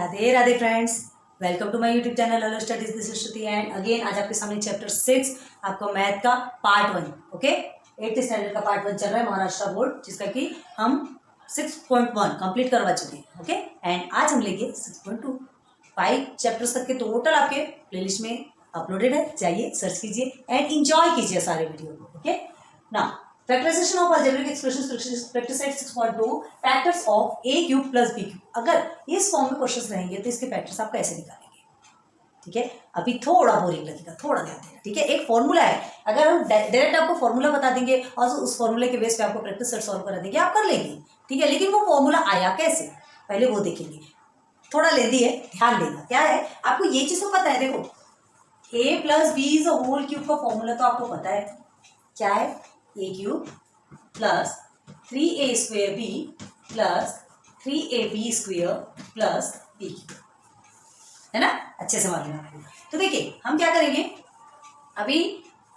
Radhe Radhe friends, welcome to my YouTube channel hello studies. This is Shruti and again आज आपके सामने chapter 6 आपका math का पार्ट 1 ओके 8th स्टैंडर्ड का पार्ट 1 चल रहा है महाराष्ट्र बोर्ड, जिसका कि हम 6.1 कंप्लीट करवा चुके हैं। ओके एंड आज हम लेंगे 6.2 5 चैप्टर्स तक के टोटल आपके प्लेलिस्ट में अपलोडेड है। जाइए सर्च कीजिए एंड इंजॉय कीजिए सारे वीडियो को। Okay now factorisation of algebraic expressions practice set 6.2 factors of a cube plus b cube. अगर इस फॉर्म में क्वेश्चंस रहेंगे तो इसके फैक्टर्स आप कैसे निकालेंगे? ठीक है, अभी थोड़ा बोरिंग लगेगा, थोड़ा ध्यान देना। ठीक है, एक फॉर्मूला है, अगर हम डायरेक्ट आपको फॉर्मूला बता देंगे और उस फॉर्मूले के बेस पे आपको प्रैक्टिस सेट सॉल्व करा देंगे, आप कर लेंगे। ठीक है, लेकिन वो फॉर्मूला आया कैसे पहले वो देखेंगे। थोड़ा लेंदी है, ध्यान देना। क्या है, आपको ये चीज तो पता है। देखो a plus B is whole cube का फॉर्मूला तो आपको पता है। क्या है, a cube plus 3a square b plus 3ab square plus b cube, है ना। अच्छे से मान लेना। तो देखिए हम क्या करेंगे, अभी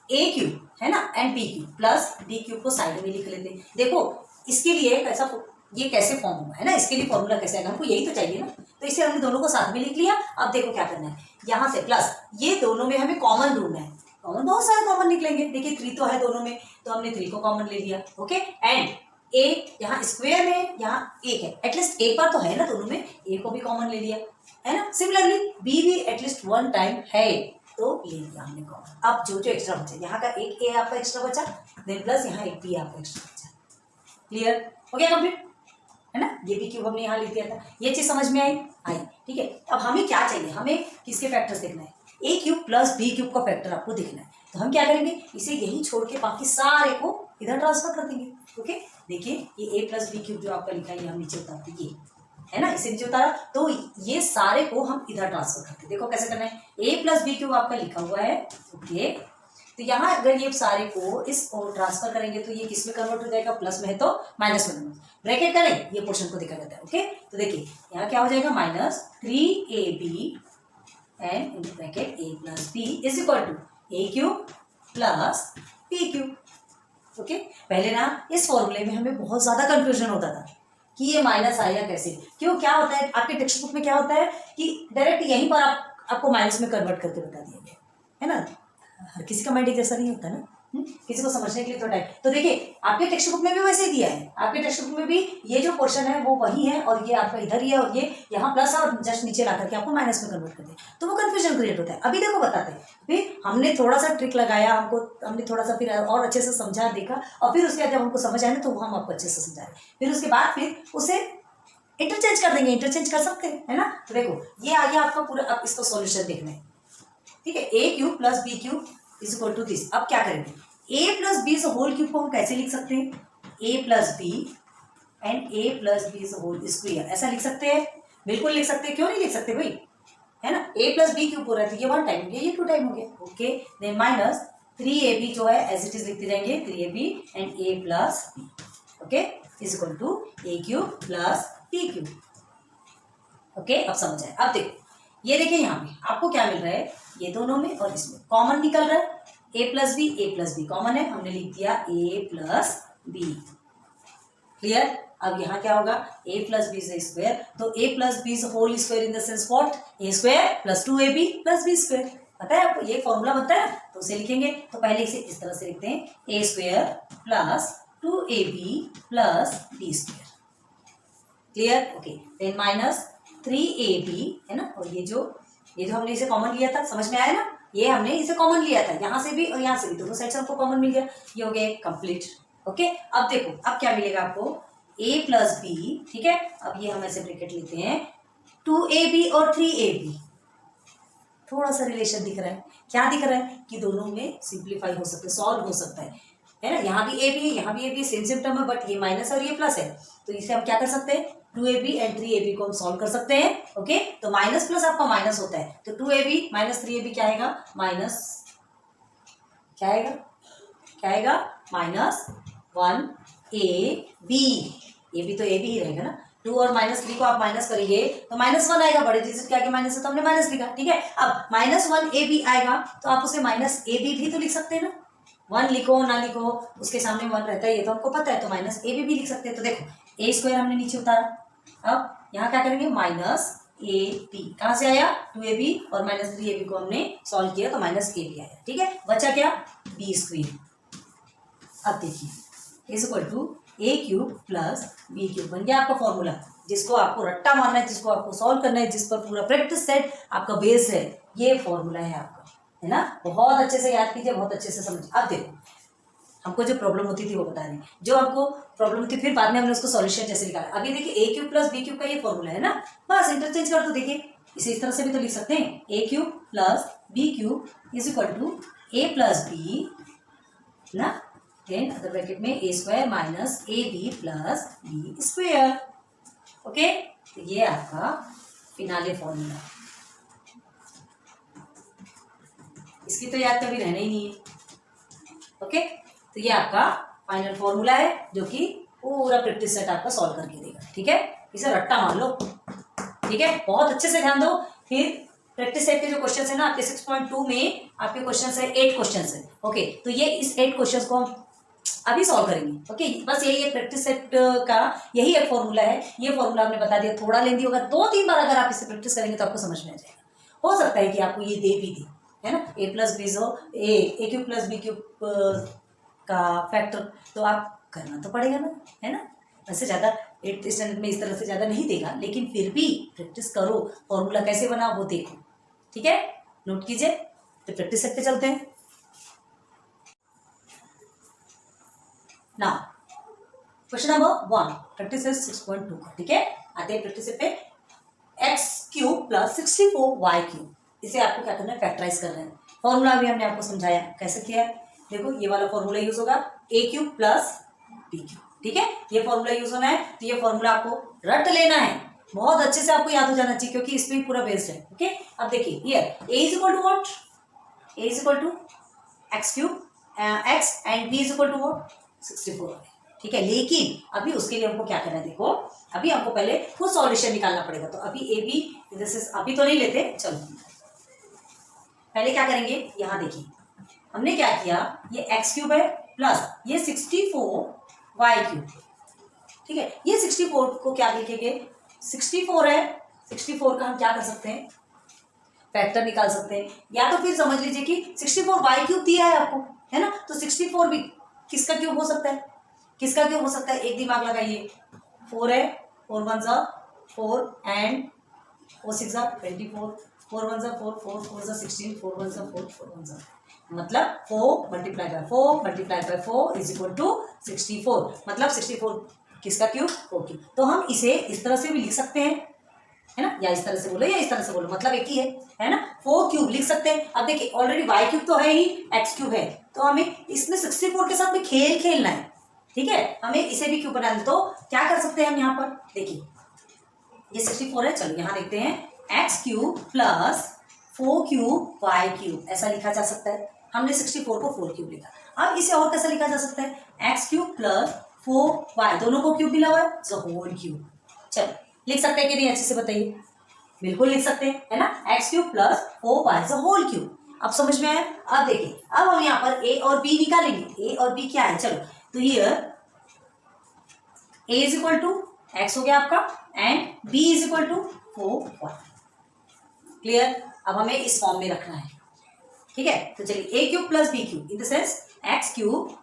a क्यूब है ना and b cube plus b cube को साइड में लिख लेते हैं। देखो इसके लिए कैसा, ये कैसे फॉर्म होगा, है ना, इसके लिए फॉर्मूला कैसे आएगा, हमको यही तो चाहिए ना। तो इसे हमने दोनों को साथ में लिख लिया। अब देखो क्या करना है, यहाँ से प्लस ये दोनों में हमें कॉमन ढूंढना है। कॉमन बहुत सारे कॉमन निकलेंगे। देखिए 3 तो है दोनों में, तो हमने 3 को कॉमन ले लिया। ओके एंड a यहाँ स्क्वायर में यहाँ 1 है, एटलीस्ट एक बार तो है ना दोनों में, a को भी कॉमन ले लिया, है ना। सिमिलरली b भी एटलीस्ट 1 टाइम है तो ले लिया हमने कॉमन। अब जो जो एक्स्ट्रा बचा, यहाँ का एक a आपका एक्स्ट्रा बचा, देन प्लस यहाँ एक b आपका एक्स्ट्रा बचा। क्लियर हो गया, कंप्लीट है ना। ये भी क्यूब हमने यहाँ लिख दिया था। ये चीज समझ में आई? ठीक है, अब हमें क्या चाहिए, हमें किसके फैक्टर्स देखना है, a cube plus b cube का फैक्टर आपको देखना है। तो हम क्या करेंगे, इसे यही छोड़ के बाकी सारे को इधर ट्रांसफर कर देंगे। ओके देखिए ये a प्लस बी क्यूब जो आपका लिखा है ये हम नीचे उतारते, ये है ना, इसे नीचे उतारा तो ये सारे को हम इधर ट्रांसफर करते। देखो कैसे करना है, a प्लस बी क्यूब आपका लिखा हुआ है। ओके तो यहाँ अगर ये सारे को इस ट्रांसफर करेंगे तो ये किस में कन्वर्ट हो जाएगा, प्लस में है तो माइनस में, ब्रैकेट करें ये पोर्शन को देखा जाता है। ओके तो देखिए यहाँ क्या हो जाएगा, minus 3ab and in bracket a plus B is equal to a cube plus b cube. Okay पहले ना इस फॉर्मूले में हमें बहुत ज्यादा कंफ्यूजन होता था कि ये माइनस आया कैसे, क्यों, क्या होता है आपके टेक्स्ट बुक में क्या होता है कि डायरेक्ट यहीं पर आपको माइनस में कन्वर्ट करके बता दिया गया है ना। हर किसी का माइंड एक जैसा नहीं होता ना, किसी को समझने के लिए थोड़ा टाइम। तो देखिए आपके टेक्स्ट बुक में भी वैसे ही दिया है, आपके टेक्स्ट बुक में भी ये जो पोर्शन है वो वही है और ये आपका इधर ही है और ये यहाँ प्लस है और जस्ट नीचे ला करके आपको माइनस में कन्वर्ट कर दे, तो वो कंफ्यूजन क्रिएट होता है। अभी देखो बताते हैं, फिर हमने थोड़ा सा ट्रिक लगाया, हमने थोड़ा सा फिर और अच्छे से समझा देखा और फिर उसके बाद जब हमको समझ आए ना तो वो हम आपको अच्छे से समझा रहे, फिर उसके बाद फिर उसे इंटरचेंज कर देंगे, इंटरचेंज कर सकते हैं, है ना। तो देखो ये आ गया आपका पूरा, अब इसका सॉल्यूशन देखना है। ठीक है, a cube plus b cube is equal to this. अब क्या करेंगे, a plus B whole cube को हम कैसे लिख सकते हैं, a plus B and a plus B whole square, ऐसा लिख सकते हैं, बिल्कुल लिख सकते हैं, क्यों नहीं लिख सकते भाई, है ना। a प्लस बी क्यूब हो रहा है तो ये 1 टाइम हो गया, ये 2 टाइम हो गया। ओके देन माइनस 3ab जो है एज इट इज लिखते जाएंगे, 3ab and a plus B okay is equal to a cube plus b cube. Okay अब समझ आए। अब देखो ये देखिए यहाँ पे आपको क्या मिल रहा है, ये दोनों में और इसमें कॉमन निकल रहा है, a प्लस बी कॉमन है, हमने लिख दिया a प्लस बी। क्लियर। अब यहाँ क्या होगा, a प्लस बी स्क्वायर, तो a plus B whole square in the sense what, a square plus 2ab plus B square. पता है आपको ये फॉर्मूला बनता है, तो उसे लिखेंगे। तो पहले इसे इस तरह से लिखते हैं, a square plus 2ab plus B square. Clear. Okay then minus 3ab है ना, और ये जो हमने इसे कॉमन लिया था, समझ में आया ना, ये हमने इसे कॉमन लिया था, यहाँ से भी और यहाँ से भी, दोनों साइड से हमको कॉमन मिल गया, ये हो गया कंप्लीट। ओके अब देखो अब क्या मिलेगा आपको, a प्लस बी। ठीक है, अब ये हम ऐसे ब्रैकेट लेते हैं, 2ab और 3ab, थोड़ा सा रिलेशन दिख रहा है। क्या दिख रहा है कि दोनों में सिंप्लीफाई हो सकता है, सॉल्व हो सकता है ना। यहाँ भी a भी है, यहाँ भी a भी, सेम टर्म है, बट ये माइनस और ये प्लस है, तो इसे हम क्या कर सकते हैं, 2ab एंड 3ab को हम सॉल्व कर सकते हैं। ओके तो माइनस प्लस आपका माइनस होता है, तो 2ab माइनस 3ab क्या आएगा, माइनस क्या आएगा, माइनस 1ab। ये भी तो a भी ही रहेगा ना, 2 और माइनस 3 को आप माइनस करेंगे तो माइनस 1 आएगा, बड़े डिजिट के आगे माइनस है तो हमने माइनस लिखा। ठीक है, अब माइनस 1ab आएगा तो आप उसे माइनस ab भी तो लिख सकते हैं ना, 1 लिखो ना लिखो उसके सामने 1 रहता है, ये तो हमको पता है, तो माइनस ab भी लिख सकते हैं। तो देखो a स्क्वायर हमने नीचे उतारा, अब यहाँ क्या करेंगे, माइनस ए बी कहाँ से आया 2ab और माइनस 3ab को हमने सॉल्व किया तो माइनस ए बी आया। ठीक है, बचा क्या बी स्क्वायर। अब देखिए is equal to A cube plus B cube बन गया आपका फॉर्मूला, जिसको आपको रट्टा मारना है, जिसको आपको सॉल्व करना है, जिस पर पूरा प्रैक्टिस सेट आपका बेस है, ये फॉर्मूला है आपका, है ना। बहुत अच्छे से याद कीजिए, बहुत अच्छे से समझिए। अब देखो हमको जो प्रॉब्लम होती थी वो बता रहे हैं, जो हमको प्रॉब्लम होती फिर बाद में हमने उसको सॉल्यूशन जैसे निकाला। अभी देखिए ए क्यूब प्लस बी क्यूब का ये फॉर्मूला है ना, बस इंटरचेंज कर दो। देखिए इसे इस तरह से भी तो लिख सकते हैं, A cube plus B cube is equal to A plus B ना, देन अदर ब्रैकेट में A square minus A B plus B square. Okay, तो ये आपका फिनाले फॉर्मूला, इसकी तो याद कभी रहना ही नहीं है। ओके, तो ये आपका फाइनल फॉर्मूला है जो कि पूरा प्रैक्टिस सेट आपका सॉल्व करके देगा। ठीक है, इसे रट्टा मान लो। ठीक है, बहुत अच्छे से ध्यान दो। फिर प्रैक्टिस सेट के जो क्वेश्चन है ना आपके 6.2 में आपके क्वेश्चन है 8 क्वेश्चन है। ओके, तो ये इस 8 क्वेश्चन को हम अभी सॉल्व करेंगे। ओके, बस यही है प्रैक्टिस सेट का, यही एक फॉर्मूला है। ये फॉर्मूला आपने बता दिया, थोड़ा लेंदी होगा, 2-3 बार अगर आप इसे प्रैक्टिस करेंगे तो आपको समझ में आ जाएगा। हो सकता है कि आपको ये दे भी दे, है ना, ए प्लस बी जो ए क्यूब प्लस बी क्यूब का फैक्टर, तो आप करना तो पड़ेगा ना, है ना। वैसे ज़्यादा 8th स्टैंडर्ड में इस तरह से ज़्यादा नहीं देगा, लेकिन फिर भी प्रैक्टिस करो, फॉर्मूला कैसे बना वो देखो। ठीक है, नोट कीजिए। तो प्रैक्टिस सेट पे चलते हैं ना। क्वेश्चन नंबर 1 प्रैक्टिस सेट 6.2 का। ठीक है, आते हैं प्रैक्टिस सेट पे। X cube plus 64y cube, इसे आपको क्या करना है, फैक्टराइज करना है। फॉर्मूला भी हमने आपको समझाया कैसे किया है। देखो ये वाला फॉर्मूला यूज होगा, ए क्यूब प्लस बी क्यूब। ठीक है, ये फॉर्मूला यूज होना है, तो ये फॉर्मूला आपको रट लेना है, बहुत अच्छे से आपको याद हो जाना चाहिए, क्योंकि इस पे पूरा बेस्ड है। ओके, अब देखिए here A is equal to what, A is equal to X cube X and B is equal to what 64। ठीक है, लेकिन अभी उसके लिए हमको क्या करना है, देखो अभी हमको पहले खुद सॉल्यूशन निकालना पड़ेगा। तो अभी ए बी जैसे अभी तो नहीं लेते, चलो पहले क्या करेंगे, यहाँ देखिए हमने क्या किया, ये एक्स क्यूब है प्लस ये 64y क्यूब। ठीक है, ये 64 को क्या लिखेंगे, 64 है, 64 का हम क्या कर सकते हैं, फैक्टर निकाल सकते हैं, या तो फिर समझ लीजिए कि 64y क्यूब दिया है आपको, है ना, तो 64 भी किसका क्यूब हो सकता है, किसका क्यूब हो सकता है, एक दिमाग लगाइए, 4 है, 4 1 जा 4 एंड 4 6 जा 24, 4 1 जा 4, 4 4 जा 16, 4 1 जा 4, 4 1 जा, मतलब 4 multiply by 4 multiply by 4 is equal to 64, मतलब 64 किसका क्यूब, 4 क्यूब। तो हम इसे इस तरह से भी लिख सकते हैं, है ना, या इस तरह से बोलो या इस तरह से बोलो, मतलब एक ही है ना, 4 क्यूब लिख सकते हैं। अब देखिए ऑलरेडी y क्यूब तो है ही, x क्यूब है, तो हमें इसमें 64 के साथ में खेल खेलना है। ठीक है, हमें इसे भी क्यूब बनाना है, तो क्या कर सकते हैं हम यहाँ पर, देखिए ये 64 है, चलो यहाँ देखते हैं x cube plus 4 cube y cube, ऐसा लिखा जा सकता है। हमने 64 को 4 क्यूब लिखा, अब इसे और कैसा लिखा जा सकता है, x क्यूब प्लस 4y, दोनों को क्यूब मिला हुआ है, सो होल क्यूब। चलो लिख सकते हैं कि नहीं, अच्छे से बताइए, बिल्कुल लिख सकते हैं, है ना, x cube plus 4y so whole cube. अब समझ में आया। अब देखिए अब हम यहाँ पर a और b निकालेंगे, a और b क्या है, चलो तो here a is equal to x हो गया आपका and b is equal to 4y। Clear, अब हमें इस फॉर्म में रखना है। ठीक है, तो चलिए a cube plus b cube in the sense x cube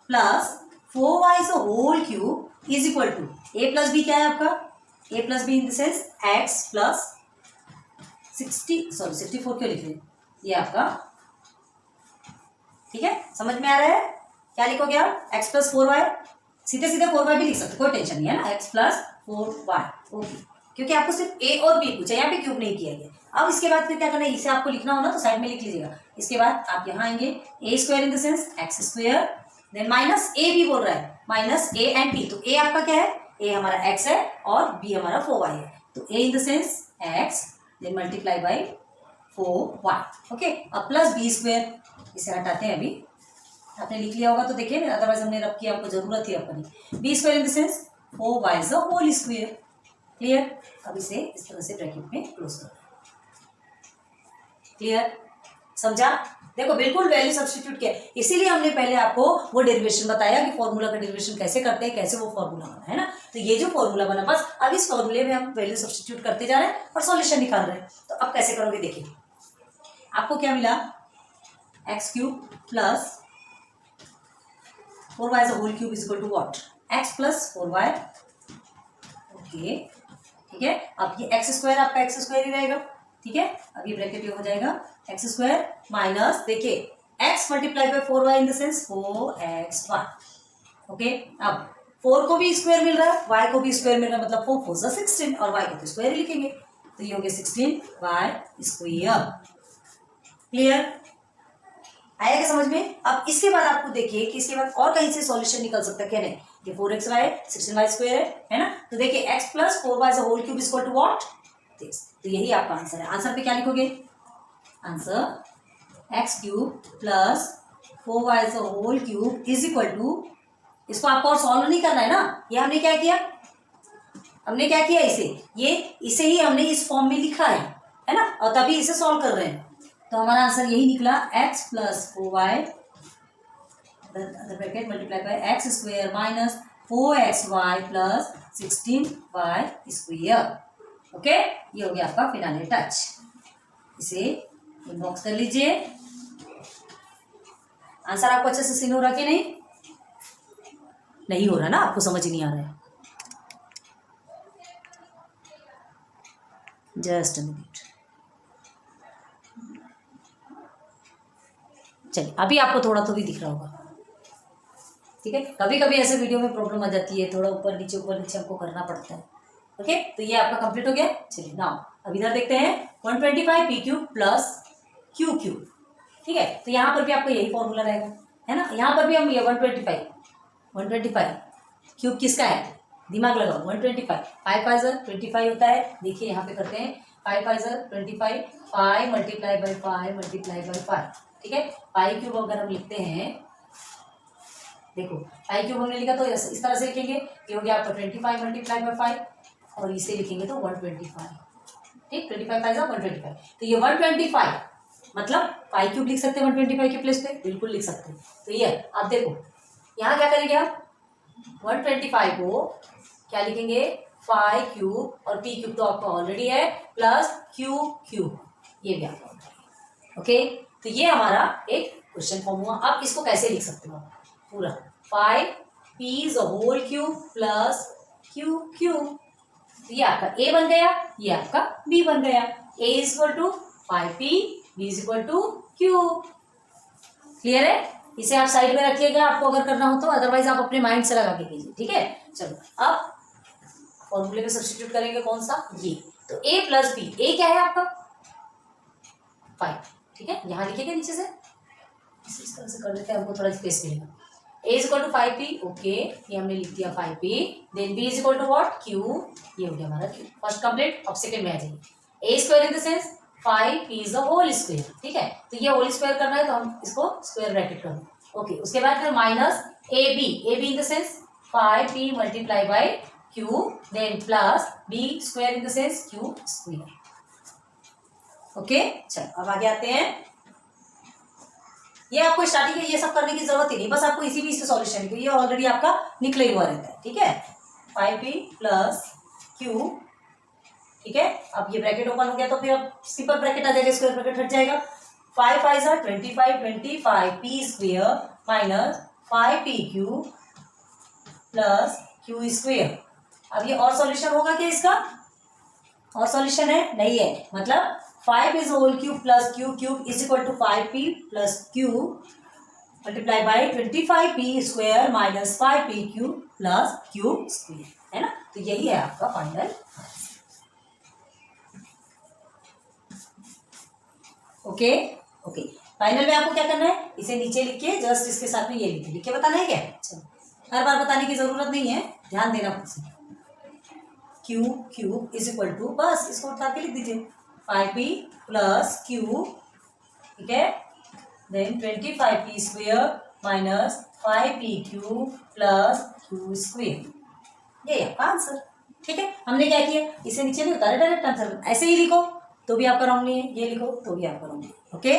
plus 4y so whole cube is equal to a plus b क्या है आपका, a plus B in the sense x plus 64 क्यों लिख रहे हैं, ये आपका। ठीक है, समझ में आ रहा है, क्या लिखोगे आप, x प्लस 4y, सीधे सीधे 4y भी लिख सकते, कोई टेंशन नहीं है ना, x प्लस 4y। ओके, क्योंकि आपको सिर्फ a और b पूछा, यहाँ पे क्यूब नहीं किया गया। अब इसके बाद फिर क्या करना है, इसे आपको लिखना हो ना तो साइड में लिख लीजिएगा। इसके बाद आप यहाँ आएंगे a square in the sense x square, then minus a भी बोल रहा है, माइनस a एंड b, तो a आपका क्या है, a हमारा x है और b हमारा 4y है, तो a in the sense x then multiply by 4y। ओके, अब प्लस b स्क्वायर, इसे हटाते हैं, अभी आपने लिख लिया होगा तो देखिए, अदरवाइज हमने रब की आपको जरूरत ही अपनी। b square in the sense 4y is the whole square. Clear, अब इसे इस तरह से ब्रैकेट में क्लोज कर दो। क्लियर, समझा। देखो बिल्कुल वैल्यू सब्स्टिट्यूट किया, इसीलिए हमने पहले आपको वो डेरिवेशन बताया कि फॉर्मूला का डेरिवेशन कैसे करते हैं, कैसे वो फॉर्मूला बना है ना। तो ये जो फॉर्मूला बना, बस अब इस फॉर्मूले में हम वैल्यू सब्स्टिट्यूट करते जा रहे हैं और सॉल्यूशन निकाल रहे हैं। तो अब कैसे करोगे, देखिए आपको क्या मिला, X cube plus 4y whole cube is equal to what, X plus 4y। Okay ठीक है, अब ये एक्स स्क्वायर आपका एक्स स्क्वायर ही रहेगा, ठीक है। अब ये ब्रैकेट ये हो जाएगा एक्स स्क्वायर माइनस, देखिए X multiply by 4y in the sense 4xy। Okay, अब 4 को भी स्क्वायर मिल रहा है, y को भी स्क्वायर मिल रहा है, मतलब 4 4 जा 16 और y को तो स्क्वायर ही लिखेंगे, तो ये हो गया 16y स्क्वायर। क्लियर, आया क्या समझ में। अब इसके बाद आपको देखिए कि इसके बाद और कहीं से सॉल्यूशन निकल सकता है क्या, नहीं, ये 4xy 16y स्क्वायर है ना। तो देखिए x plus 4y whole cube is equal to what, तो यही आपका आंसर है। आंसर पे क्या लिखोगे, answer x cube plus 4y whole cube is equal to, इसको आपको और सॉल्व नहीं करना है ना, ये हमने क्या किया, हमने क्या किया, इसे ही हमने इस फॉर्म में लिखा है ना, और तभी इसे सॉल्व कर रहे हैं। तो हमारा आंसर यही निकला, x plus 4y bracket multiply by x square minus 4xy plus 16y square. Okay, ये हो गया आपका फिनाले टच, इसे इनबॉक्स कर लीजिए। आंसर आपको अच्छे से सीन हो रहा कि नहीं, नहीं हो रहा ना, आपको समझ नहीं आ रहा है, जस्ट अ मिनट। चलिए अभी आपको थोड़ा तो भी दिख रहा होगा, ठीक है। कभी कभी ऐसे वीडियो में प्रॉब्लम आ जाती है, थोड़ा ऊपर नीचे हमको करना पड़ता है। ओके, तो ये आपका कंप्लीट हो गया। चलिए नाउ अब इधर देखते हैं 125 P cube plus q cube, ठीक है। तो यहाँ पर भी आपको यही फॉर्मूला रहेगा, है ना। यहाँ पर भी हम ये 125 क्यूब किसका है, दिमाग लगाओ, 125 5 5 25 होता है। देखिए यहाँ पे करते हैं 5 5 25, 5 मल्टीप्लाई बाई 5 मल्टीप्लाई बाई 5, ठीक है। पाई क्यूब अगर हम लिखते हैं, देखो पाई क्यूब हमने लिखा तो इस तरह से लिखेंगे, ये हो गया आपका 25 मल्टीप्लाई बाई 5, और इसे लिखेंगे तो 125, ठीक, 25 5 125। तो ये 125 मतलब पाई क्यूब लिख सकते हैं 125 के प्लेस पे, बिल्कुल लिख सकते हैं। तो ये आप देखो यहाँ क्या करेंगे, आप 125 को क्या लिखेंगे, 5 क्यूब, और पी क्यूब तो आपका ऑलरेडी है, प्लस क्यू क्यूब, ये भी आपका। ओके, तो ये हमारा एक क्वेश्चन फॉर्म हुआ। अब इसको कैसे लिख सकते हो आप, पूरा 5 p whole cube plus q cube, तो ये आपका ए बन गया, ये आपका बी बन गया। A is equal to 5p, B is equal to Q. Clear है, इसे आप साइड में रखिएगा आपको अगर करना हो तो, अदरवाइज आप अपने माइंड से लगा के कीजिए, ठीक है। चलो अब फॉर्मूले में सब्स्टिट्यूट करेंगे, कौन सा, ये, तो a प्लस बी, ए क्या है आपका 5, ठीक है। यहाँ लिखेंगे नीचे से, इस तरह से कर देते हैं, हमको थोड़ा स्पेस मिलेगा। a is equal to 5p, okay, ये हमने लिख दिया 5p, then b is equal to what, q, ये हो गया हमारा q। फर्स्ट कंप्लीट, अब सेकंड में आ जाइए, a square in the sense 5p is the whole square, ठीक है। तो ये होल स्क्वायर करना है तो हम इसको स्क्वायर ब्रैकेट कर दो, ओके। उसके बाद फिर minus ab in the sense 5p multiply by q, then plus b square in the sense q square. Okay, चलो अब आगे आते हैं। ये आपको स्टार्टिंग में ये सब करने की जरूरत ही नहीं, बस आपको इसी भी इससे सॉल्यूशन है, ये ऑलरेडी आपका निकले हुआ रहता है, ठीक है। 5p प्लस q, ठीक है। अब ये ब्रैकेट ओपन हो गया तो फिर अब सिंपल ब्रैकेट आ जाएगा, स्क्वायर ब्रैकेट हट जाएगा। 5 5 25 p square minus 5p q plus q square. अब ये और सॉल्यूशन होगा क्या इसका, और सॉल्यूशन है नहीं है, मतलब 5 is whole cube plus q cube is equal to 5p plus q multiply by 25p square minus 5p q plus q square, है ना। तो यही है आपका फाइनल। ओके ओके, फाइनल में आपको क्या करना है, इसे नीचे लिख के जस्ट इसके साथ में ये लिख के बताना है क्या, चलो हर बार बताने की जरूरत नहीं है, ध्यान देना खुद से। Q cube is equal to, बस इसको उठा के लिख दीजिए 5p प्लस क्यू, ठीक है, then 25p square minus 5p q plus q square, ये आपका आंसर, ठीक है। हमने क्या किया, इसे नीचे नहीं उतारे, डायरेक्ट आंसर, ऐसे ही लिखो तो भी आपका रॉन्ग नहीं है, ये लिखो तो भी आपका रॉन्ग है, ओके।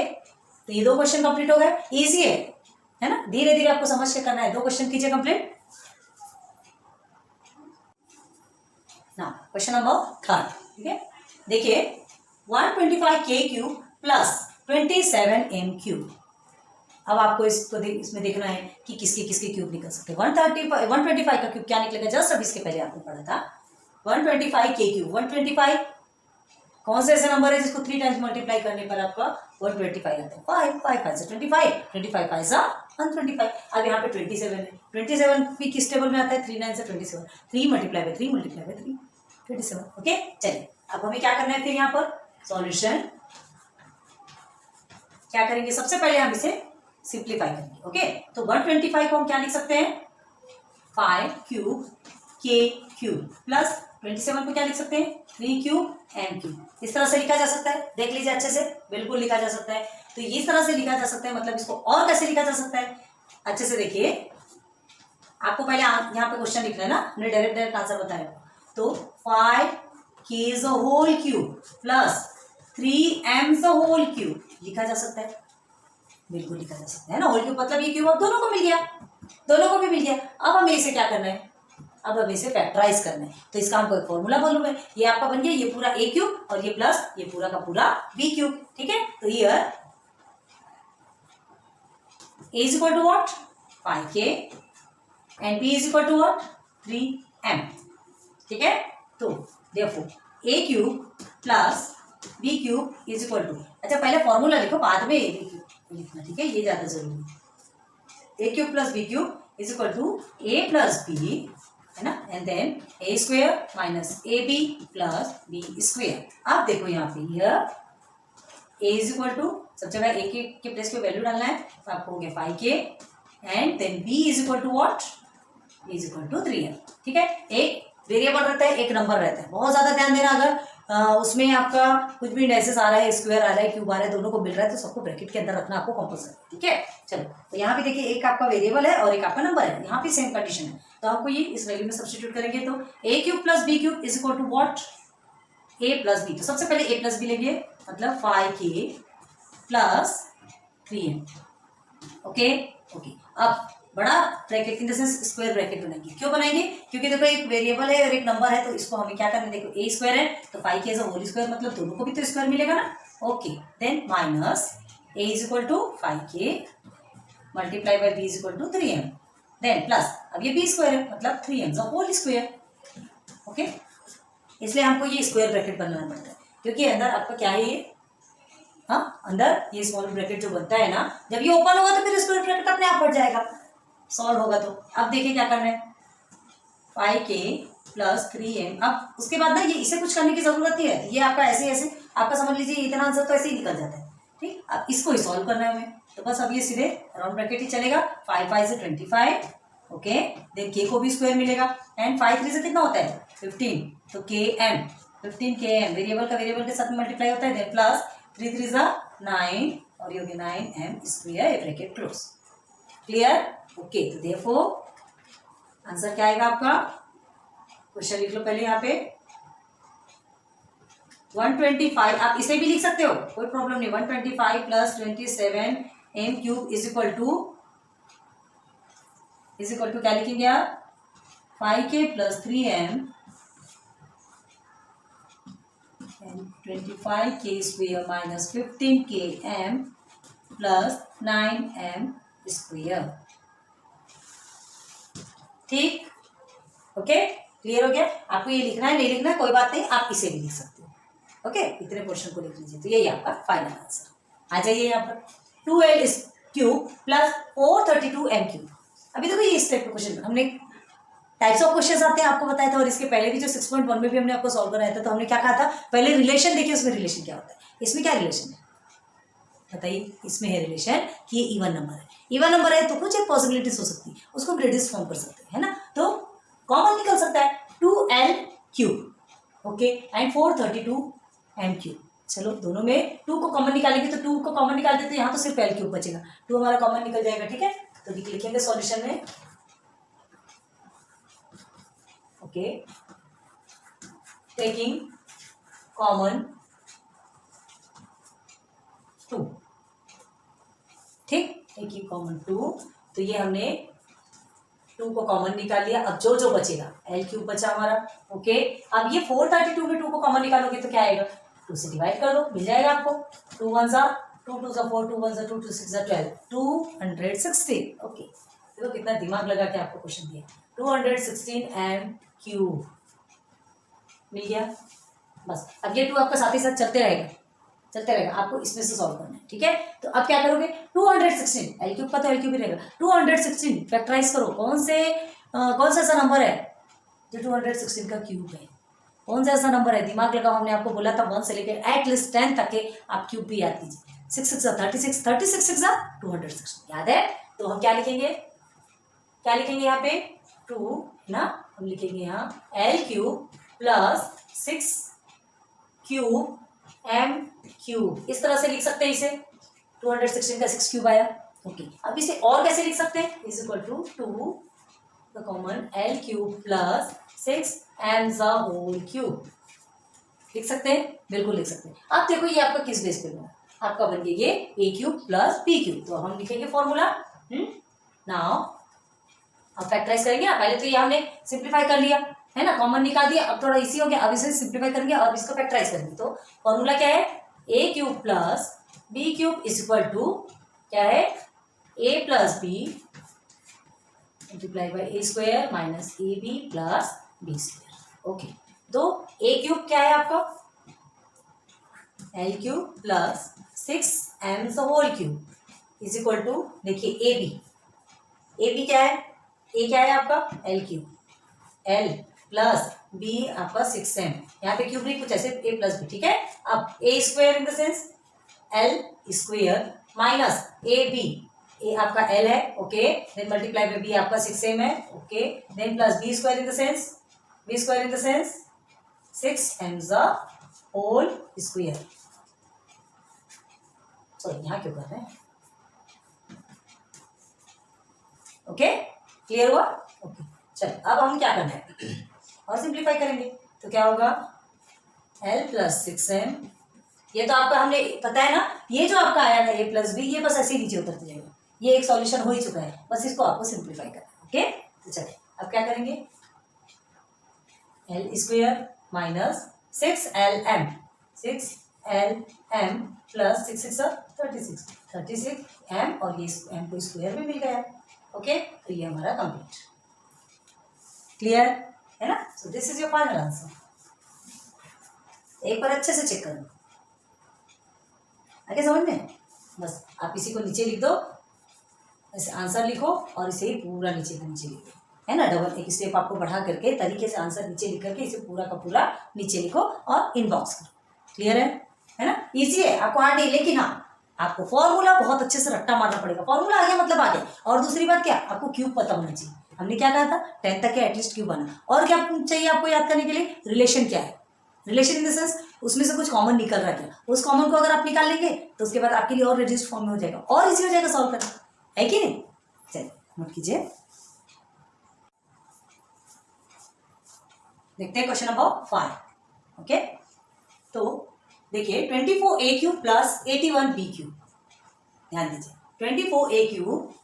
तो ये 2 क्वेश्चन कंप्लीट हो गए, इजी है ना, धीरे धीरे आपको समझ के करना है। 2 क्वेश्चन कीजिए कंप्लीट। ना क्वेश्चन नंबर 3, ठीक है। देखिए 125k³ प्लस 27m³। अब आपको इसमें देखना है कि किसके किसके क्यूब निकल सकते हैं। 125 का क्यूब क्या निकलेगा, जस्ट अब इसके पहले आपने पढ़ा था 125k³ 125 कौन से ऐसे नंबर है जिसको 3 टाइम्स मल्टीप्लाई करने पर आपका 125 आता है। 5 5 5 से 25 25 5 से 125। अब यहाँ पे 27 है, 27 भी किस टेबल में आता है, 3 9 से 27, 3 multiply by 3 multiply by 3 27। Okay चलिए अब हमें क्या करना है फिर यहाँ पर सॉल्यूशन क्या करेंगे, सबसे पहले हम इसे सिंप्लीफाई करेंगे। ओके तो 125 को हम क्या लिख सकते हैं 5³ प्लस 27 को क्या लिख सकते हैं 3³ इस तरह से लिखा जा सकता है। देख लीजिए अच्छे से, बिल्कुल लिखा जा सकता है। तो इस तरह से लिखा जा सकता है, मतलब इसको और कैसे लिखा जा सकता है, अच्छे से देखिए। आपको पहले यहाँ पे क्वेश्चन लिखना है ना, हमने डायरेक्ट आंसर बताया। तो 5k³ प्लस 3m³ लिखा जा सकता है, बिल्कुल लिखा जा सकता है ना। होल क्यूब मतलब ये क्यूब अब दोनों को मिल गया, दोनों को भी मिल गया। अब हमें इसे क्या करना है, अब हमें इसे फैक्टराइज करना है। तो इसका हमको एक फॉर्मूला मालूम है, ये आपका बन गया ये पूरा a³ और ये प्लस ये पूरा का पूरा b³। ठीक है तो here a is equal to what 5k and b is equal to what 3m। ठीक है तो therefore a³ plus b³ is equal to, अच्छा पहले फॉर्मूला लिखो बाद में a³ लिखना, ठीक है ये ज्यादा जरूरी है। a³ plus b³ is equal to a plus b है ना, and then a square minus ab plus b square. अब देखो यहाँ पे a इज इक्वल टू सब जगह a के प्लेस पे वैल्यू डालना है, तो आपको हो गया 5k and then b is equal to what is equal to 3m। ठीक है एक वेरिएबल रहता है एक नंबर रहता है, बहुत ज्यादा ध्यान देना। अगर उसमें आपका कुछ भी इंडेक्सेस आ रहा है, स्क्वायर आ रहा है, क्यूब आ रहा है, दोनों को मिल रहा है, तो सबको ब्रैकेट के अंदर रखना आपको कंपल्सरी। ठीक है चलो तो यहाँ पे देखिए एक आपका वेरिएबल है और एक आपका नंबर है, यहाँ पे सेम कंडीशन है। तो आपको ये इस वैल्यू में सब्स्टिट्यूट करेंगे तो a³ plus b³ is equal to what a plus b। तो सबसे पहले a प्लस b लेंगे, मतलब 5k plus 3m। Okay okay अब बड़ा bracket in the sense square bracket बनाएंगे। क्यों बनाएंगे, क्योंकि देखो एक वेरिएबल है और एक नंबर है, तो इसको हमें क्या करना है, देखो a स्क्वायर है तो 5k एज होल स्क्वायर, मतलब दोनों को भी तो स्क्वायर मिलेगा ना। Okay then minus a is equal to 5k multiply by b is equal to 3m, then plus अब ये b स्क्वायर है मतलब 3m होल स्क्वायर। ओके इसलिए हमको ये स्क्वायर ब्रैकेट बनाना पड़ता है, क्योंकि अंदर आपका क्या है ये, हाँ अंदर ये स्मॉल ब्रैकेट जो बनता है ना, जब ये ओपन होगा तो फिर स्क्वायर ब्रैकेट अपने आप बढ़ जाएगा, सॉल्व होगा। तो अब देखिए क्या करना है 5k प्लस 3m। अब उसके बाद ना ये इसे कुछ करने की जरूरत नहीं है, ये आपका ऐसे ऐसे आपका समझ लीजिए इतना आंसर तो ऐसे ही निकल जाता है। ठीक अब इसको ही सॉल्व करना है हमें, तो बस अब ये सीधे राउंड ब्रैकेट ही चलेगा। 5 5 से 25 ओके देन k को भी स्क्वायर मिलेगा एंड 5 3 से कितना होता है 15, तो km 15km वेरिएबल का वेरिएबल के साथ मल्टीप्लाई होता है, देन प्लस 3 3 जा 9 और ये हो गया 9m square bracket close. Clear okay तो देयरफॉर आंसर क्या आएगा आपका, क्वेश्चन लिख लो पहले यहाँ पे 125। आप इसे भी लिख सकते हो कोई प्रॉब्लम नहीं। 125 plus 27m³ is equal to क्या लिखेंगे आप 5k plus 3m and 25k square minus 15km plus 9m square. ठीक ओके क्लियर हो गया। आपको ये लिखना है नहीं लिखना है कोई बात नहीं, आप इसे भी लिख सकते हो। ओके इतने क्वेश्चन को लिख लीजिए, तो यही आपका फाइनल आंसर आ जाइए यहाँ पर 2l³ प्लस 432m³। अभी देखो ये इस टाइप के क्वेश्चन हमने टाइप्स ऑफ क्वेश्चन आते हैं आपको बताया था, और इसके पहले भी जो 6.1 में भी हमने आपको सॉल्व कराया था, तो हमने क्या कहा था पहले रिलेशन देखिए, उसमें रिलेशन क्या होता है, इसमें क्या रिलेशन है बताइए। इसमें है रिलेशन कि ये इवन नंबर है, इवन नंबर है तो कुछ एक पॉसिबिलिटीज हो सकती है, उसको हम रिड्यूस फॉर्म कर सकते हैं है ना। तो कॉमन निकल सकता है 2l³ ओके एंड 432m³। चलो दोनों में 2 को कॉमन निकालेंगे, तो 2 को कॉमन निकाल देते यहाँ तो सिर्फ l³ बचेगा, 2 हमारा कॉमन निकल जाएगा। ठीक है तो लिखेंगे सॉल्यूशन में ओके टेकिंग कॉमन 2 ठीक, ए क्यूब कॉमन 2, तो ये हमने 2 को कॉमन निकाल लिया। अब जो जो बचेगा एल क्यूब बचा हमारा। ओके, अब ये 432 में 2 को कॉमन निकालोगे तो क्या आएगा, 2 से डिवाइड कर दो, मिल जाएगा आपको। 2 1 सा 2 2 सा 4, 2 1 सा 2, 2 6 सा 12, 216। ओके, देखो कितना दिमाग लगा के आपको क्वेश्चन दिया। 216 एम क्यूब मिल गया। बस अब ये 2 आपका साथ ही साथ चलते रहेगा, आपको इसमें से सॉल्व करना है। ठीक है, तो अब क्या करोगे, 216 एल क्यूब का तो एल क्यूब ही रहेगा, 216 फैक्टराइज करो। कौन सा ऐसा नंबर है जो 216 का क्यूब है, कौन सा ऐसा नंबर है, दिमाग लगाओ। हमने आपको बोला था 1 से लेकर एटलीस्ट 10 तक के आप क्यूब भी याद कीजिए। 6 6 36, 36 6 216 याद है। तो हम क्या लिखेंगे यहाँ पे 2 ना, हम लिखेंगे यहाँ L cube plus 6 cube M cube, इस तरह से लिख सकते हैं इसे। 216 का 6 क्यूब आया। ओके, अब इसे और कैसे लिख सकते हैं, is equal to 2 the common L cube plus 6 M the whole cube, लिख सकते हैं, बिल्कुल लिख सकते हैं। अब देखो ये आपका किस बेस पे बना, आपका बन गया ये ए क्यूब प्लस बी क्यूब। तो हम लिखेंगे फॉर्मूला। नाउ अब फैक्टराइज करेंगे ना, पहले तो ये हमने सिंप्लीफाई कर लिया है ना, कॉमन निकाल दिया, अब थोड़ा इजी हो गया। अब इसे सिंप्लीफाई करेंगे और इसको फैक्टराइज करेंगे। तो फॉर्मूला क्या है, A cube plus B cube is equal to क्या है, A plus B multiply by A square minus A B plus B square. Okay, तो ए क्यूब क्या है आपका, L cube plus 6 M whole cube is equal to, देखिए A B क्या है, A क्या है आपका L cube, L plus B आपका 6m, यहाँ पे क्यूब नहीं कुछ ऐसे a प्लस बी। ठीक है, अब A square in the sense L square minus A B, A आपका एल है, okay, then multiply by B आपका 6m है, okay, then plus B square in the sense 6m the whole square. Sorry, यहाँ क्यों कर रहे हैं, okay, clear हुआ। ओके, चल अब हम क्या करना है और सिंप्लीफाई करेंगे। तो क्या होगा, L प्लस 6m, ये तो आपका हमने पता है ना, ये जो आपका आया था a प्लस बी, ये बस ऐसे ही नीचे उतरते जाएगा, ये एक सॉल्यूशन हो ही चुका है, बस इसको आपको सिंप्लीफाई करना है। ओके, तो चलिए अब क्या करेंगे, L square minus 6lm plus 6 6 36 m, और ये m को स्क्वायर भी मिल गया। ओके, तो ये हमारा कंप्लीट, क्लियर है ना। So this is your final answer. एक बार अच्छे से चेक करो, आगे समझ में, बस आप इसी को नीचे लिख दो, ऐसे आंसर लिखो और इसे ही पूरा नीचे का नीचे लिखो, है ना। डबल एक स्टेप आपको बढ़ा करके तरीके से आंसर नीचे लिख करके इसे पूरा का पूरा नीचे लिखो और इनबॉक्स करो। क्लियर है ना, इजी है, आपको हार्ड नहीं, लेकिन हाँ आपको फॉर्मूला बहुत अच्छे से रट्टा मारना पड़ेगा। फॉर्मूला आ गया मतलब आ गया, और दूसरी बात क्या, आपको क्यूब पता होना चाहिए। हमने क्या कहा था, 10 तक के एटलीस्ट क्यूब बना। और क्या चाहिए आपको याद करने के लिए, रिलेशन क्या है, रिलेशन इन द सेंस उसमें से कुछ कॉमन निकल रहा है क्या, उस कॉमन को अगर आप निकाल लेंगे तो उसके बाद आपके लिए और रिड्यूस्ड फॉर्म में हो जाएगा और इजी हो जाएगा सॉल्व करना, है कि नहीं। चलिए नोट कीजिए, देखते हैं क्वेश्चन नंबर 5। ओके, तो देखिए 24a cube plus 81b cube, ध्यान दीजिए 24a cube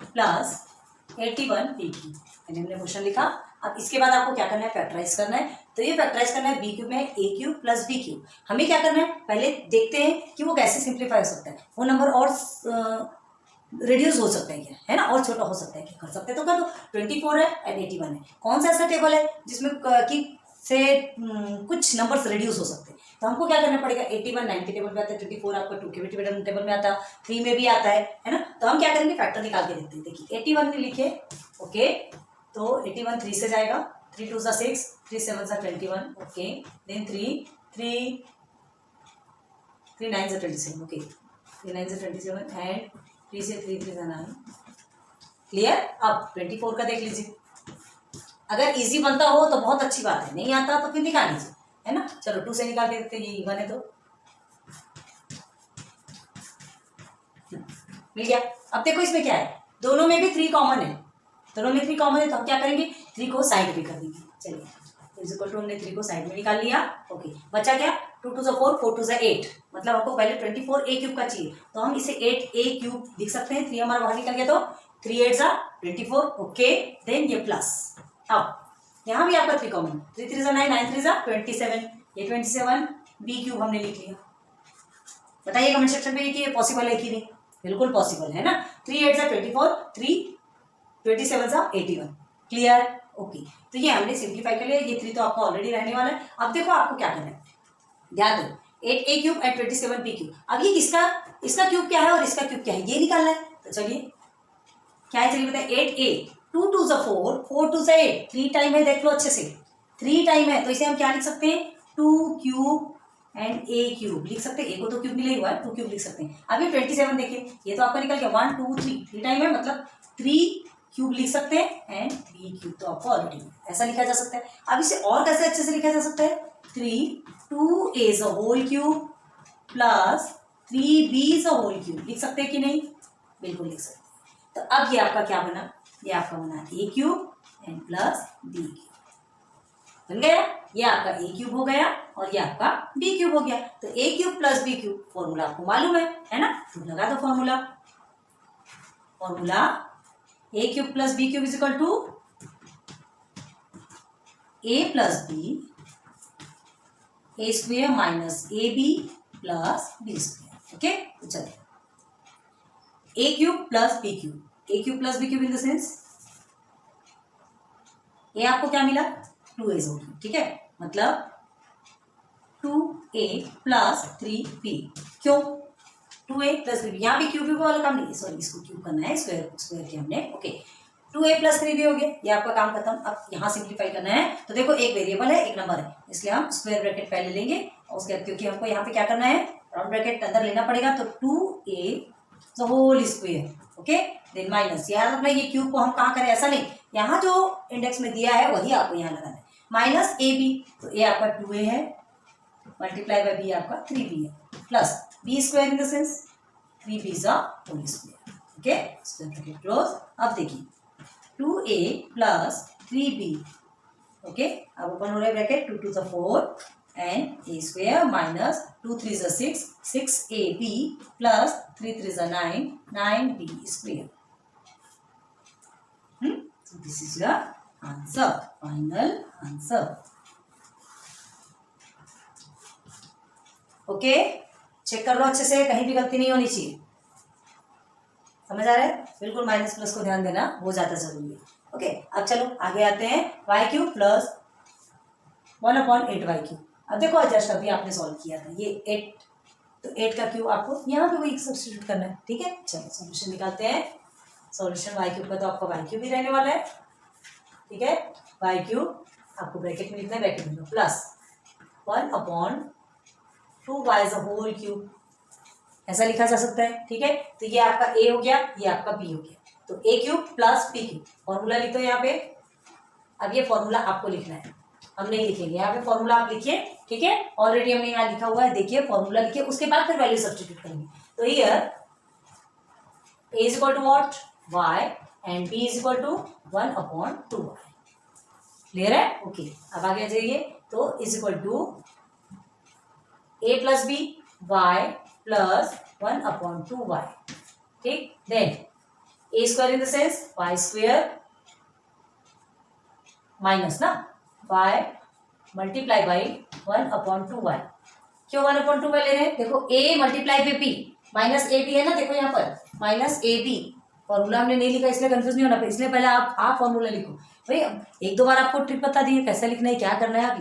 plus 81b cube, हमने क्वेश्चन लिखा। अब इसके बाद आपको क्या करना है, फैक्टराइज करना है। तो ये फैक्टराइज करना है बी क्यूब में ए क्यूब प्लस बी क्यूब। हमें क्या करना है, पहले देखते हैं कि वो कैसे सिंप्लीफाई हो सकता है, वो नंबर और रिड्यूस हो सकता है क्या, है ना, और छोटा हो सकता है क्या, कर सकते हैं तो कर दो। 24 है एंड 81 है, कौन सा ऐसा टेबल है जिसमें कि से कुछ नंबर्स रिड्यूस हो सकते हैं। तो हमको क्या करना पड़ेगा, 81 9 के टेबल में आता है, 24 आपका 2 के टेबल में आता है, 3 में भी आता है ना। तो हम क्या करेंगे, फैक्टर निकाल के देखते हैं। देखिए 81 में लिखे, ओके, तो 81 3 से जाएगा, 3 2 6, 3 7 21, ओके, देन 3 9 27, ओके, 3 9 27 एंड 3 से 3 3 9। क्लियर। अब 24 का देख लीजिए, अगर इजी बनता हो तो बहुत अच्छी बात है, नहीं आता तो फिर निकाल लीजिए, है ना। चलो 2 से निकाल के देखते हैं, ये इवन है तो मिल गया। अब देखो इसमें क्या है, दोनों में भी 3 कॉमन है, दोनों में 3 कॉमन है, तो हम क्या करेंगे, 3 को साइड पे कर देंगे। चलिए इज इक्वल टू हमने 3 को साइड में निकाल लिया। ओके, बचा क्या, 2 2 4, 4 2 8, मतलब हमको पहले 24a³ का चाहिए, तो हम इसे 8a³ लिख सकते हैं। 3 हमारा बाहर निकल गया तो 3 8 24। ओके, देन ये प्लस, अब यहाँ भी आपका 3 कॉमन, 3 3 9, 9 3 27, ये 27b³ हमने लिख लिया। बताइए कमेंट सेक्शन में कि ये पॉसिबल है कि नहीं। बिल्कुल पॉसिबल है ना। 3 8 24, 3 27 81। क्लियर। ओके, तो ये हमने सिंप्लीफाई कर लिया। ये 3 तो आपका ऑलरेडी रहने वाला है। अब देखो आपको क्या करना है, ध्यान दो, 8a³ एंड 27b³। अब ये इसका क्यूब क्या है और इसका क्यूब क्या है ये निकालना है। तो चलिए क्या है, चलिए बताए। 8a, 2 2 4, 4 2 8, 3 टाइम है, देख लो अच्छे से, 3 टाइम है, तो इसे हम क्या लिख सकते हैं, 2³ एंड a³ लिख सकते हैं। a को तो क्यूब मिला ही हुआ है, 2³ लिख सकते हैं। अब ये 27 देखिए, ये तो आपका निकल गया 1 2 3, 3 टाइम है, मतलब 3³ लिख सकते हैं एंड 3³ तो आपको ऑलरेडी ऐसा लिखा जा सकता है। अब इसे और कैसे अच्छे से लिखा जा सकता है, 3 2a³ प्लस 3b³ लिख सकते हैं कि नहीं, बिल्कुल लिख सकते हैं। तो अब ये आपका क्या बना, ये आपका बना a³ एंड प्लस b³ बन गया। ये आपका a³ हो गया और ये आपका b³ हो गया। तो a³ प्लस b³ फॉर्मूला आपको मालूम है ना, तो लगा दो formula a³ plus b³ is equal to a plus b a square minus ab plus b square. Okay, तो चलिए a³ plus b³, a³ plus b³ in the sense a आपको क्या मिला, 2a होगी, ठीक है, मतलब 2a प्लस 3b। क्यों 2a प्लस 3b, यहाँ भी क्यूब वाला काम नहीं, सॉरी इसको क्यूब करना है, स्क्वायर किया हमने। ओके, 2a प्लस 3b हो गया, ये आपका काम खत्म। अब यहाँ सिंप्लीफाई करना है, तो देखो एक वेरिएबल है एक नंबर है, इसलिए हम स्क्वायर ब्रैकेट पहले लेंगे और उसके बाद क्योंकि हमको यहाँ पे क्या करना है, राउंड ब्रैकेट अंदर लेना पड़ेगा, तो 2a whole square. Okay, then minus, यार अपना ये क्यूब को हम कहाँ करें, ऐसा नहीं, यहाँ जो इंडेक्स में दिया है वही आपको यहाँ लगाना है, माइनस ab, तो a आपका 2a है मल्टीप्लाई बाय b आपका 3b है, plus b square in the sense 3b is a whole square. Okay, square bracket close. अब देखिए 2a प्लस 3b, ओके, अब ओपन हो रहा है bracket, 2 2 4 and a square minus 2 3 6, 6ab plus 3 3 9, 9b square. So this is your answer, final answer. Okay, check कर लो अच्छे से, कहीं भी गलती नहीं होनी चाहिए। समझ आ रहा है, बिल्कुल माइनस प्लस को ध्यान देना वो ज्यादा जरूरी है। ओके, अब चलो आगे आते हैं, y³ प्लस 1/8y³। अब देखो जस्ट अभी आपने सॉल्व किया था ये 8, तो 8 का क्यूब आपको यहाँ पे वही सब्स्टिट्यूट करना है, ठीक है। चलो सॉल्यूशन निकालते हैं। सॉल्यूशन y³ का तो आपका y³ ही रहने वाला है, ठीक है। y³ आपको ब्रैकेट में लिखना है, ब्रैकेट में प्लस 1/2y होल क्यूब, ऐसा लिखा जा सकता है, ठीक है। तो ये आपका a हो गया, ये आपका b हो गया, तो a³ प्लस b³ फॉर्मूला लिख दो यहाँ पे। अब ये फॉर्मूला आपको लिखना है, हम नहीं लिखेंगे यहाँ पे, फॉर्मूला आप लिखिए, ठीक है। ऑलरेडी हमने यहाँ लिखा हुआ है, देखिए फॉर्मूला लिखिए, उसके बाद फिर वैल्यू सब्स्टिट्यूट करेंगे। तो here a is equal to what, y and b is equal to 1/2y। Clear है, ओके। अब आगे आ जाइए, तो is equal to a plus b y plus 1/2y, ठीक। Then a square in the sense y square minus ना y multiply by 1/2y। क्यों 1/2y ले रहे हैं, देखो a multiply by b minus ab है ना, देखो यहाँ पर माइनस ab, फॉर्मूला हमने नहीं लिखा इसलिए कंफ्यूज नहीं होना, इसलिए पहले आप फॉर्मूला लिखो भाई। एक दो बार आपको ट्रिक बता दी है कैसा लिखना है, क्या करना है। आप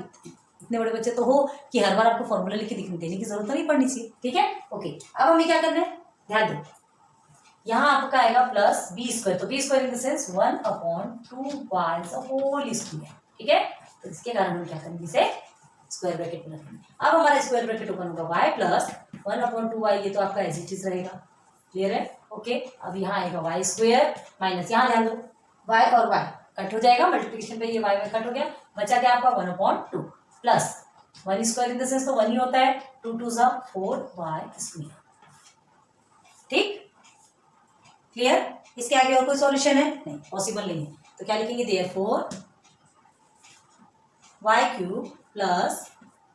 इतने बड़े बच्चे तो हो कि हर बार आपको फॉर्मूला लिख के देने की जरूरत नहीं पड़नी चाहिए, ठीक है। ओके, अब हमें क्या करना है, ध्यान दो, यहाँ आपका आएगा प्लस b स्क्वायर, तो b square in the sense 1/2y whole square, ठीक है। तो इसके कारण हम क्या करेंगे, इसे स्क्वायर ब्रैकेट में रखेंगे। अब हमारा स्क्वायर ब्रैकेट ओपन होगा y प्लस 1/2y, ये तो आपका एज इट इज रहेगा, क्लियर है, ओके। अब यहाँ आएगा y स्क्वायर माइनस, यहाँ ध्यान दो y और y कट हो जाएगा, मल्टीप्लिकेशन पे ये y कट हो गया, बचा क्या आपका 1/2 plus 1 square in the sense तो 1 ही होता है, 2 2 4y स्क्वायर, ठीक, क्लियर। इसके आगे और कोई सॉल्यूशन है नहीं, पॉसिबल नहीं है, तो क्या लिखेंगे, therefore y cube plus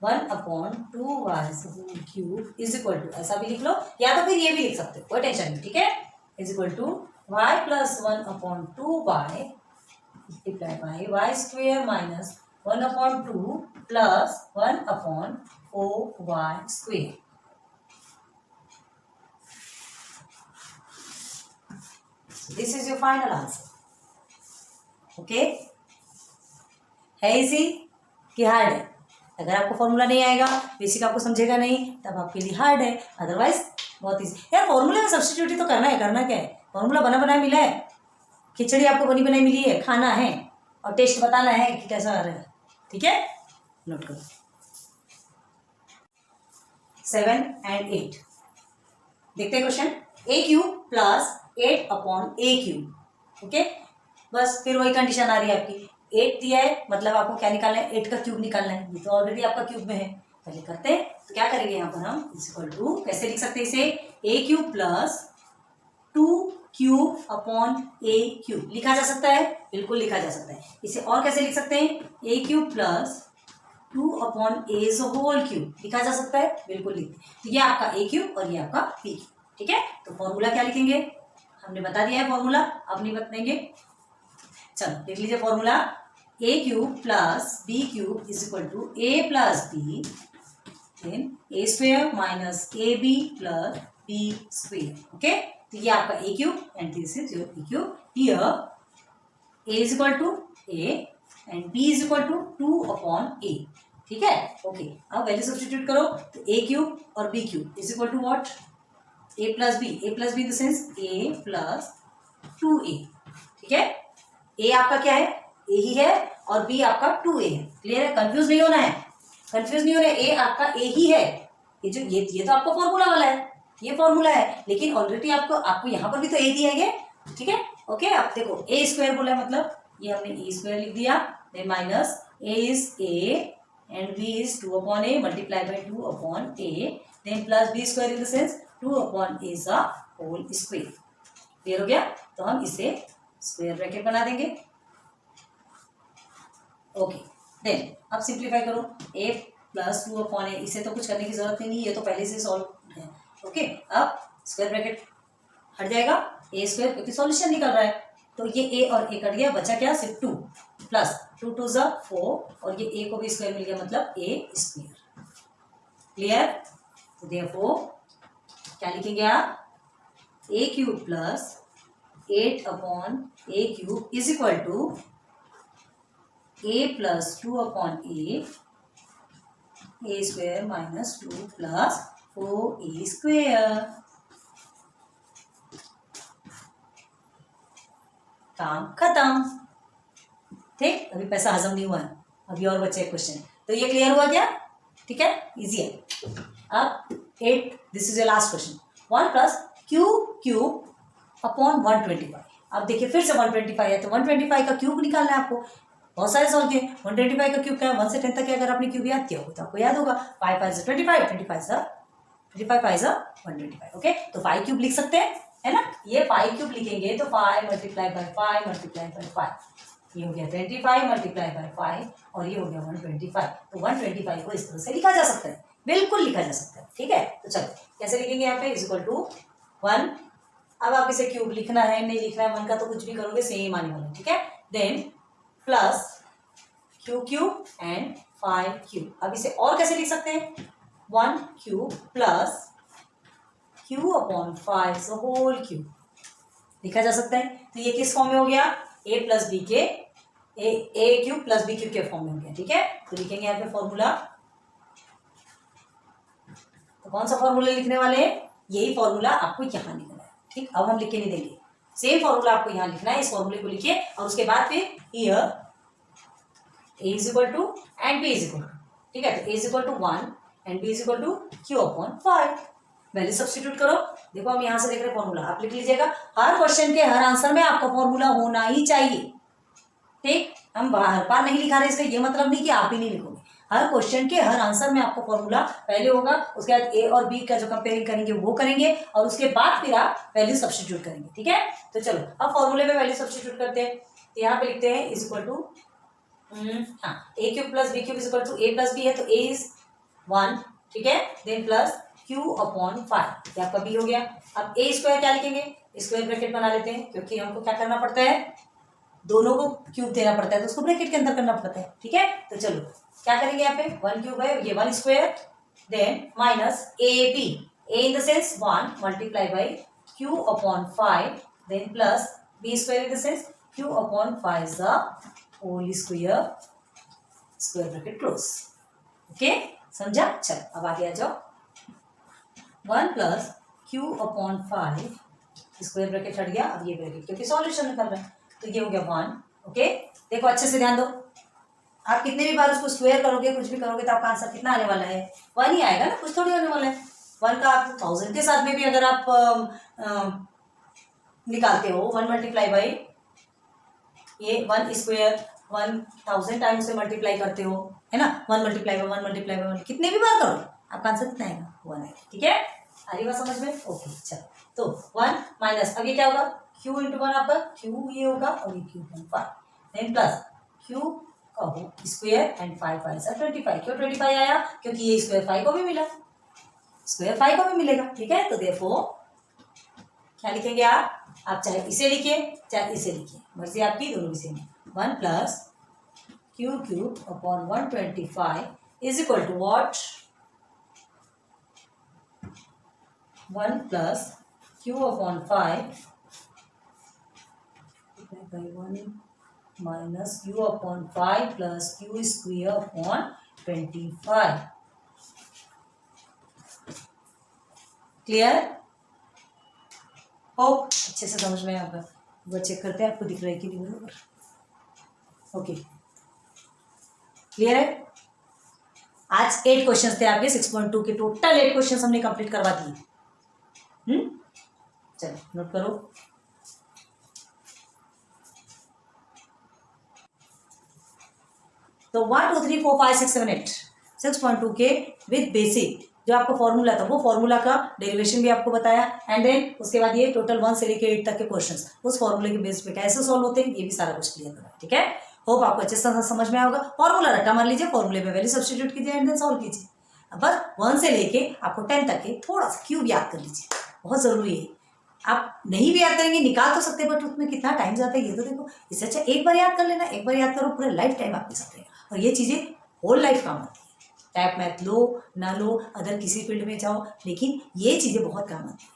1/2y cube is equal to, ऐसा भी लिख लो या तो फिर ये भी लिख सकते हो, कोई टेंशन नहीं, ठीक है। Is equal to y plus 1/2y multiply by y square minus 1/2 plus 1/4y square. This is your final answer. Okay, है इजी कि हार्ड है? अगर आपको फॉर्मूला नहीं आएगा, बेसिक आपको समझेगा नहीं, तब आपके लिए हार्ड है, अदरवाइज बहुत इजी। यार फॉर्मूले में सब्स्टिट्यूट ही तो करना है, करना क्या है? फॉर्मूला बना बनाया मिला है, खिचड़ी आपको बनी बनाई मिली है, खाना है और टेस्ट बताना है कि कैसा आ रहा है, ठीक है। नोट करो 7 और 8। देखते हैं question. a cube plus 8/a cube. Okay, बस फिर वही कंडीशन आ रही है आपकी, 8 दिया है मतलब आपको क्या निकालना है? 8 का क्यूब निकालना है। ये तो ऑलरेडी आपका क्यूब में है, पहले करते हैं। तो क्या करेंगे यहाँ पर हम, इज इक्वल टू, कैसे लिख सकते हैं इसे? a cube plus 2 cube upon a cube लिखा जा सकता है, बिल्कुल लिखा जा सकता है। इसे और कैसे लिख सकते हैं? a cube plus 2/a whole cube लिखा जा सकता है, बिल्कुल लिखते हैं। तो ये आपका a क्यूब और ये आपका b क्यूब, ठीक है। तो फॉर्मूला क्या लिखेंगे? हमने बता दिया है फॉर्मूला, अब नहीं बताएंगे। चलो देख लीजिए formula. a cube plus b cube is equal to a plus b then a square minus ab plus b square. Okay, तो ये आपका a cube and this is your b cube. Here a is equal to a and b is equal to 2/a, ठीक है। Okay, अब value substitute करो तो a cube और b cube is equal to what? a plus b in the sense a plus 2a, ठीक है। a आपका क्या है? a ही है और b आपका 2a है। क्लियर है? कंफ्यूज नहीं होना है, कंफ्यूज नहीं होना है। a आपका a ही है, ये जो ये तो आपका फॉर्मूला वाला है, ये फॉर्मूला है, लेकिन ऑलरेडी आपको यहाँ पर भी तो a दिया है, ठीक है। ओके, अब देखो a स्क्वायर बोला है मतलब ये हमने a स्क्वायर लिख दिया, then minus a is a and b is 2/a multiply by 2/a then plus b square in the sense 2/a is a whole square. Clear हो गया? तो हम इसे स्क्वायर ब्रैकेट बना देंगे। ओके, देन अब सिंप्लीफाई करो। a प्लस 2/a, इसे तो कुछ करने की जरूरत ही नहीं, ये तो पहले से सॉल्व है। ओके, अब स्क्वायर ब्रैकेट हट जाएगा, a स्क्वायर क्योंकि सॉल्यूशन निकल रहा है, तो ये a और a कट गया, बचा क्या? सिर्फ 2 प्लस 2 2 ज़ा 4 और ये a को भी स्क्वायर मिल गया मतलब a स्क्वायर। क्लियर? तो देयरफॉर क्या लिखेंगे आप? a cube plus 8/a cube is equal to a plus 2/a a square minus 2 plus 4a square. काम खत्म, ठीक। अभी पैसा हजम नहीं हुआ है, अभी और बचे क्वेश्चन। तो ये क्लियर हुआ क्या? ठीक है, इजी है। अब 8, this is your last question. 1 plus cube upon 125। अब देखिए फिर से 125 है तो 125 का क्यूब निकालना है आपको। बहुत सारे सॉल्व किए। 125 का क्यूब क्या है? 1 से 10 तक अगर आपने क्यूब याद किया हो तो आपको याद होगा 5 5 25 25 25 5 125। ओके, तो 5 क्यूब लिख सकते हैं, है ना। ये 5 क्यूब लिखेंगे तो 5 मल्टीप्लाई बाय 5 मल्टीप्लाई बाय 5, ये हो गया 25 मल्टीप्लाई बाय 5 और ये हो गया 125। तो 125 को इस तरह से लिखा जा सकता है, बिल्कुल लिखा जा सकता है, ठीक है। तो चलो कैसे लिखेंगे यहाँ पे? Is equal to 1। अब आप इसे क्यूब लिखना है नहीं लिखना है 1 का तो कुछ भी करोगे सेम आने वाला है, ठीक है। Then plus cube and 5 cube. अब इसे और कैसे लिख सकते हैं? 1 cube plus q upon 5 whole cube लिखा जा सकता है। तो ये किस फॉर्म में हो गया? a प्लस बी के ए क्यूब प्लस बी क्यूब के फॉर्म में हो गया, ठीक है। तो लिखेंगे यहाँ पे फॉर्मूला। तो कौन सा फॉर्मूला लिखने वाले हैं? यही फॉर्मूला आपको यहाँ लिखना है, ठीक। अब हम लिख के नहीं देंगे, सेम फॉर्मूला आपको यहाँ लिखना है। इस फॉर्मूले को लिखिए और उसके बाद फिर here a is equal to and b is equal to, ठीक है। तो a is equal to 1 and b is equal to q upon 5। Value substitute करो। देखो हम यहाँ से देख रहे हैं फॉर्मूला, आप लिख लीजिएगा। हर क्वेश्चन के हर आंसर में आपका फॉर्मूला होना ही चाहिए, ठीक। हम हर बार नहीं लिखा रहे, इसका ये मतलब नहीं कि आप ही नहीं लिखोगे। हर क्वेश्चन के हर आंसर में आपका फॉर्मूला पहले होगा, उसके बाद ए और बी का जो कंपेयरिंग करेंगे वो करेंगे और उसके बाद फिर आप वैल्यू सब्स्टिट्यूट करेंगे, ठीक है। तो चलो अब फॉर्मूले में वैल्यू सब्स्टिट्यूट करते हैं। तो यहाँ पे लिखते हैं इज इक्वल टू हाँ, A cube plus B cube is equal to A plus B है तो ए इज 1, ठीक है, देन प्लस क्यू अपॉन 5, ये आपका बी हो गया। अब ए स्क्वायर क्या लिखेंगे, स्क्वायर ब्रैकेट बना लेते हैं क्योंकि हमको क्या करना पड़ता है, दोनों को क्यूब देना पड़ता है तो उसको ब्रैकेट के अंदर करना पड़ता है, ठीक है। तो चलो क्या करेंगे, यहाँ पे 1 क्यूब है, ये 1 square, then minus A B, A in the sense 1 multiply by q upon 5, then plus B square in the sense q upon 5 the whole square, square bracket close. Okay, समझा। चल अब आगे आ जाओ, 1 plus q upon 5, square bracket हट गया, अब ये ब्रैकेट क्योंकि सॉल्यूशन निकल रहा है तो ये हो गया 1। ओके, देखो अच्छे से ध्यान दो, आप कितने भी बार उसको स्क्वायर करोगे, कुछ भी करोगे तो आपका आंसर कितना आने वाला है, 1 ही आएगा ना, कुछ थोड़ी आने वाला है। 1 का आप 1000 के साथ में भी अगर आप निकालते हो, 1 मल्टीप्लाई बाई ये 1 स्क्वायर 1000 टाइम से मल्टीप्लाई करते हो, है ना, 1 मल्टीप्लाई बाई 1 मल्टीप्लाई बाई 1, कितने भी बार करो आपका आंसर कितना आएगा, 1 आएगा, ठीक है। आ रही बात समझ में। ओके चलो, तो 1 माइनस अब ये क्या होगा, क्यू इंटू 1 आपका क्यू ये होगा और ये क्यू 5, देन प्लस क्यू का हो स्क्वायर एंड 5 5 सा 25, क्यों 25 आया, क्योंकि ये स्क्वायर 5 को भी मिला, स्क्वायर 5 को भी मिलेगा, ठीक है। तो देखो क्या लिखेंगे आप चाहे इसे लिखिए चाहे इसे लिखिए, मर्जी आपकी, दोनों भी सेम है। 1 plus q cube upon 125 is equal to what, 1 plus q upon 5 by 1 minus q upon 5 plus q square upon 25। Clear हो, अच्छे से समझ में आएगा। वो चेक करते हैं आपको दिख रहा है कि नहीं बराबर। ओके क्लियर है। आज 8 क्वेश्चंस थे आपके 6.2 के, टोटल 8 क्वेश्चंस हमने कंप्लीट करवा दिए। चलो नोट करो। तो 1 2 3 4 5 6 7 8 6.2 के विद बेसिक जो आपका फॉर्मूला था, वो फॉर्मूला का डेरिवेशन भी आपको बताया, एंड देन उसके बाद ये टोटल 1 से लेके 8 तक के क्वेश्चंस उस फॉर्मूले के बेस पे कैसे सॉल्व होते हैं, ये भी सारा कुछ क्लियर करा, ठीक है। होप आपको अच्छे से समझ में आएगा। फॉर्मूला रट्टा मार लीजिए, फॉर्मूले में वैल्यू सब्स्टिट्यूट कीजिए एंड देन सॉल्व कीजिए। अब बस 1 से लेके आपको 10 तक के थोड़ा सा क्यूब याद कर लीजिए, बहुत जरूरी है। आप नहीं भी याद करेंगे, निकाल तो सकते हैं, बट उसमें कितना टाइम जाता है ये तो देखो। इससे अच्छा एक बार याद कर लेना, एक बार याद करो, पूरा लाइफ टाइम आपके साथ रहेगा, और ये चीज़ें होल लाइफ काम आती है। टैप मैथ लो ना लो, अदर किसी फील्ड में जाओ, लेकिन ये चीज़ें बहुत काम आती है।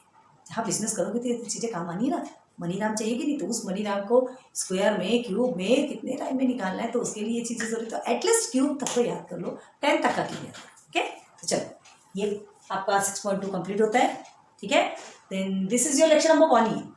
जहाँ बिजनेस करोगे तो ये चीज़ें काम आनी ना। मनी नाम चाहिए कि नहीं, तो उस मनी नाम को स्क्वायर में क्यूब में कितने टाइम में निकालना है, तो उसके लिए ये चीज़ें जरूरी। तो एटलीस्ट क्यूब तक तो याद कर लो, 10 तक का क्लियर। ओके, तो चलो ये आपका 6.2 कंप्लीट होता है, ठीक है। Then this is your lecture number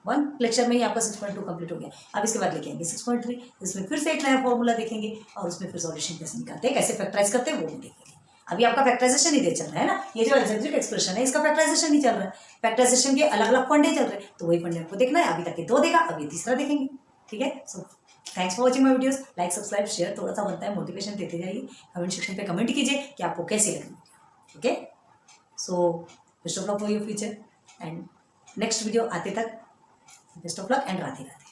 1 lecture में ही आपका 6.2 कंप्लीट हो गया। अब इसके बाद लेके आएंगे 6.3, इसमें फिर से एक नया फॉर्मूला देखेंगे और उसमें फिर सॉल्यूशन कैसे निकालते हैं, कैसे फैक्टराइज करते हैं, वो भी देखेंगे। अभी आपका फैक्टराइजेशन ही चल रहा है ना, ये जो अलजेब्रिक एक्सप्रेशन है इसका फैक्टराइजेशन नहीं चल रहा है। फैक्टराइजेशन के अलग अलग फंडे चल रहे हैं, तो वही फंडे आपको देखना है। अभी तक के 2 देखा, अभी तीसरा देखेंगे, ठीक है। So thanks for watching my videos. Like subscribe share थोड़ा सा बनता है, मोटिवेशन देते जाइए। कमेंट सेक्शन पे कमेंट कीजिए कि आपको कैसी लगी, okay. So best of luck for your future and next video आते तक best of luck and Radhe Radhe.